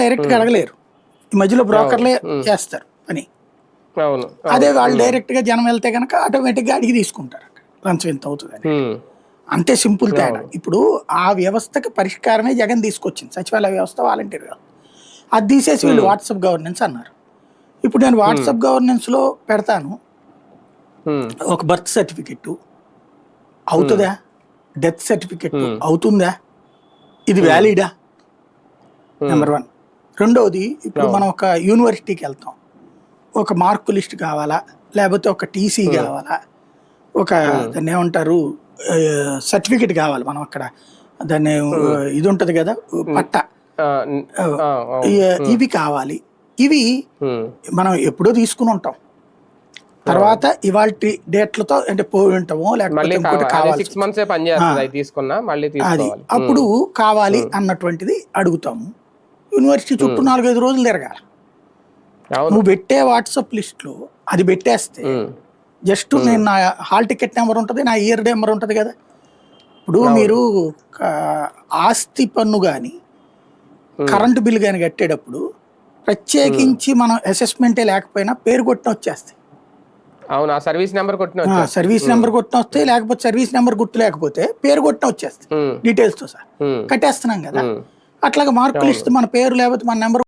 Direct గా అడగలేరు, ఈ మధ్యలో బ్రోకర్లే చేస్తారు పని. అదే వాళ్ళు డైరెక్ట్ గా జనం వెళ్తే కనుక ఆటోమేటిక్ గా అడిగి తీసుకుంటారు లంచం ఎంత అవుతుందని. అంతే సింపుల్ తేడా. ఇప్పుడు ఆ వ్యవస్థకి పరిష్కారమే జగన్ తీసుకొచ్చింది, సచివాలయ వ్యవస్థ, వాలంటీర్ వ్యవస్థ. అది తీసేసి వీళ్ళు వాట్సాప్ గవర్నెన్స్ అన్నారు. ఇప్పుడు నేను వాట్సాప్ గవర్నెన్స్ లో పెడతాను ఒక బర్త్ సర్టిఫికెట్, అవుతుందా? డెత్ సర్టిఫికెట్ అవుతుందా? ఇది వ్యాలిడా? నెంబర్ 1. రెండవది, ఇప్పుడు మనం ఒక యూనివర్సిటీకి వెళ్తాం, ఒక మార్కు లిస్ట్ కావాలా, లేకపోతే ఒక టీసీ కావాలా, ఒక దాన్ని ఏమంటారు సర్టిఫికెట్ కావాలి, మనం అక్కడ దాన్ని ఇది ఉంటది కదా పట్ట, ఇవి కావాలి. ఇవి మనం ఎప్పుడో తీసుకుని ఉంటాం, తర్వాత ఇవాళ డేట్లతో అంటే పోయి ఉంటామో లేకపోతే ఇంకోటి కావాలి, అది అప్పుడు కావాలి అన్నటువంటిది అడుగుతాము. యూనివర్సిటీ చుట్టూ 4-5 రోజులు తిరగాలి. నువ్వు పెట్టే వాట్సాప్ లిస్ట్ లో అది పెట్టేస్తే జస్ట్ నేను నా హాల్ టికెట్ నెంబర్ ఉంటుంది, నా ఇయర్ నెంబర్ ఉంటుంది కదా. ఇప్పుడు మీరు ఆస్తి పన్ను కానీ కరెంటు బిల్లు కానీ కట్టేటప్పుడు ప్రత్యేకించి మనం అసెస్మెంటే లేకపోయినా పేరు కొట్టిన వచ్చేస్తాయి. సర్వీస్ నెంబర్ కొట్టిన వస్తాయి, లేకపోతే సర్వీస్ నెంబర్ గుర్తు లేకపోతే పేరు కొట్టిన వచ్చేస్తాయి డీటెయిల్స్ తో సహా. కట్టేస్తున్నాం కదా, అట్లాగా మార్కులు ఇస్తే మన పేరు లేకపోతే మన నెంబర్